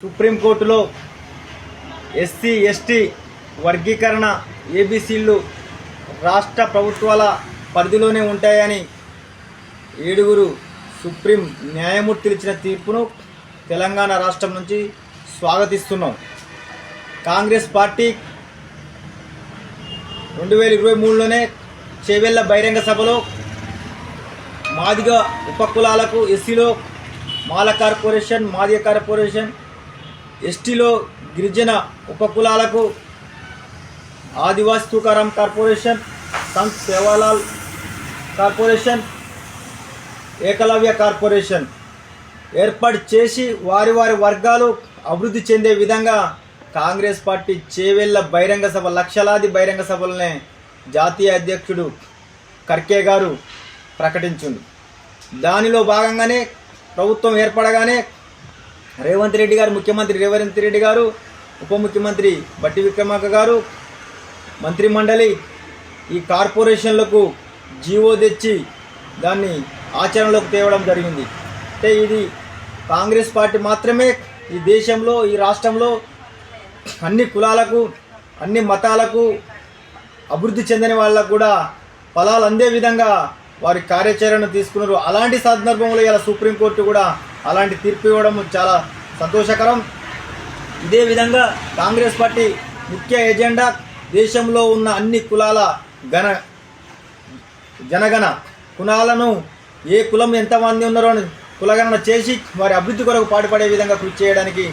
సుప్రీంకోర్టులో SC ST వర్గీకరణ ఏబీసీలు రాష్ట్ర ప్రభుత్వాల పరిధిలోనే ఉంటాయని 7 సుప్రీం న్యాయమూర్తులు ఇచ్చిన తీర్పును తెలంగాణ రాష్ట్రం నుంచి స్వాగతిస్తున్నాం. కాంగ్రెస్ పార్టీ 2023లోనే చేవెళ్ల బహిరంగ సభలో మాదిగ ఉపకులాలకు ఎస్సీలో మాల కార్పొరేషన్, మాదిగ కార్పొరేషన్, ఎస్టీలో గిరిజన ఉపకులాలకు Adivasi Tukaram corporation, Sant Sevalal corporation, Ekalavya corporation ఏర్పాటు చేసి వారి వర్గాలు అభివృద్ధి చెందే విధంగా కాంగ్రెస్ పార్టీ చేవెళ్ల బహిరంగ సభ, లక్షలాది బహిరంగ సభలనే జాతీయ అధ్యక్షుడు ఖర్గే గారు ప్రకటించింది. దానిలో భాగంగానే ప్రభుత్వం ఏర్పడగానే రేవంత్ రెడ్డి గారు, ముఖ్యమంత్రి రేవంత్ రెడ్డి గారు, ఉప ముఖ్యమంత్రి బట్టి విక్రమార్క గారు, మంత్రిమండలి ఈ కార్పొరేషన్లకు జీవో తెచ్చి దాన్ని ఆచరణలోకి తేవడం జరిగింది. అంటే ఇది కాంగ్రెస్ పార్టీ మాత్రమే ఈ దేశంలో, ఈ రాష్ట్రంలో అన్ని కులాలకు, అన్ని మతాలకు, అభివృద్ధి చెందని వాళ్ళకు కూడా ఫలాలు అందే విధంగా వారి కార్యాచరణ తీసుకున్నారు. అలాంటి సందర్భంలో ఇలా సుప్రీంకోర్టు కూడా అలాంటి తీర్పు ఇవ్వడం చాలా సంతోషకరం. ఇదే విధంగా కాంగ్రెస్ పార్టీ ముఖ్య ఎజెండా దేశంలో ఉన్న అన్ని కులాల జనగణ కులాలను, ఏ కులం ఎంతమంది ఉన్నారో అని కులగణన చేసి వారి అభివృద్ధి కొరకు పాటుపడే విధంగా కృషి చేయడానికి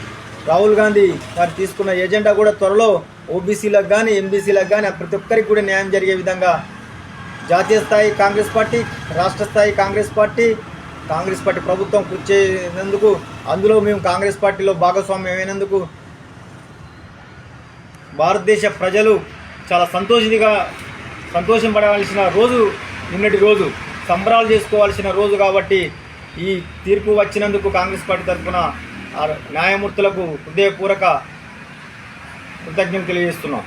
రాహుల్ గాంధీ వారు తీసుకున్న ఎజెండా కూడా త్వరలో ఓబీసీలకు కానీ, ఎంబీసీలకు కానీ ప్రతి ఒక్కరికి కూడా న్యాయం జరిగే విధంగా జాతీయ స్థాయి కాంగ్రెస్ పార్టీ, రాష్ట్ర స్థాయి కాంగ్రెస్ పార్టీ ప్రభుత్వం కృషి చేసినందుకు, అందులో మేము కాంగ్రెస్ పార్టీలో భాగస్వామ్యం అయినందుకు భారతదేశ ప్రజలు చాలా సంతోషం పడవలసిన రోజు నిన్నటి రోజు, సంబరాలు చేసుకోవాల్సిన రోజు. కాబట్టి ఈ తీర్పు వచ్చినందుకు కాంగ్రెస్ పార్టీ తరఫున న్యాయమూర్తులకు హృదయపూర్వక కృతజ్ఞతలు తెలియజేస్తున్నాం.